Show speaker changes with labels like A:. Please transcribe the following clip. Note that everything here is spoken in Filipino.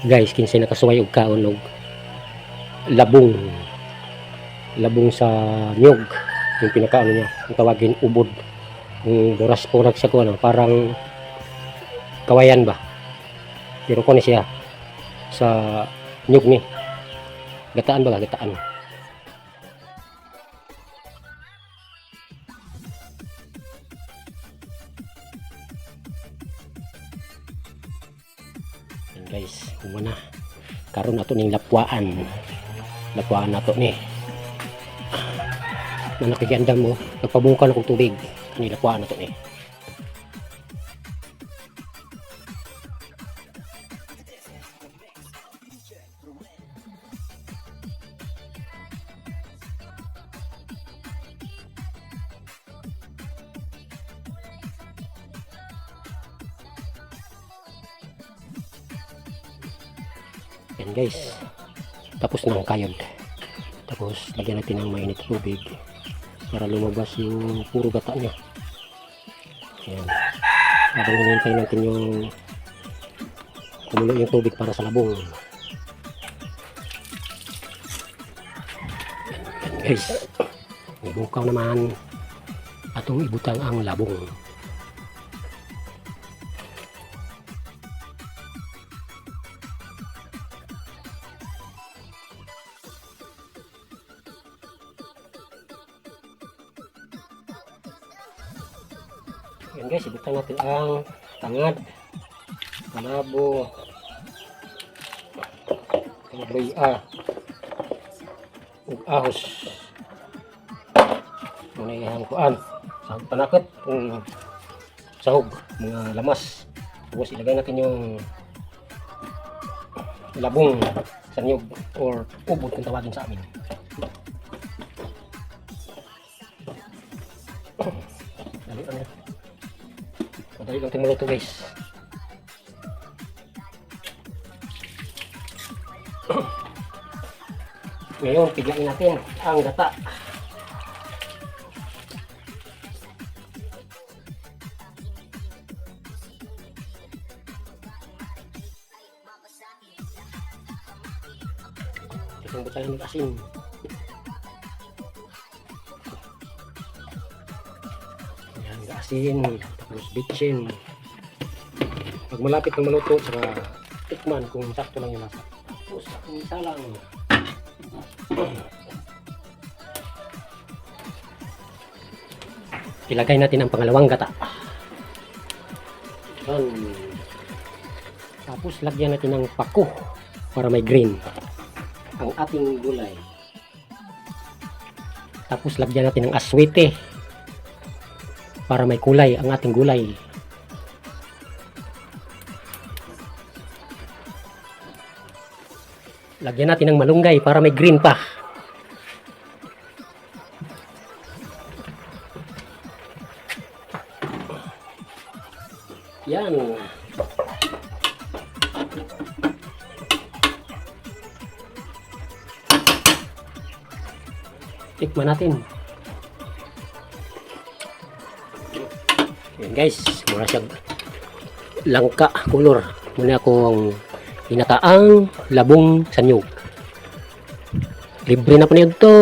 A: guys, kinsay nakasuway og kaon og labong sa nyug, yung pinakaano niya, yung tawagin ubod, yung buras po siya ko, parang kawayan ba, pero ko siya sa nyug ni gataan ba, gataan. Yan guys, umana karon nato ning lapwaan nato ni na nakigandam mo, nagpabungkan akong tubig kanila lapwaan nato ni. Yan guys, tapos ng kayod, tapos lagyan natin ng mainit tubig para lumabas yung puro gata niya. Yan, habang hinihintay natin yung kumulo yung tubig para sa labong. Yan guys, ibukaw naman atong ibutang ang labong. Yan guys, ibutang natin ang tangad, malabo, kaluya, ug ahos. Muna yung kuan, sahog panakot, sahog, mga lamas. Tapos ilagay natin yung labong sa niyog or ubod kung tawagin sa amin. Madali lang tingnan ito guys. Ngayon, piglain natin ang gata. Itong butayan ng asin. Yan, asin. Tapos bitchin. Pag malapit na maluto, saka tikman kung sakto lang yung lasa. Tapos ang salang. Ilagay natin ang pangalawang gata. Yan. Tapos lagyan natin ng pako para may green ang ating gulay. Tapos lagyan natin ng aswete para may kulay ang ating gulay. Lagyan natin ng malunggay para may green pa. Yan. Tikman natin. Yan guys, mura siya langka color. Muna akong hinataang labong sa nyug. Libre na po niyo to.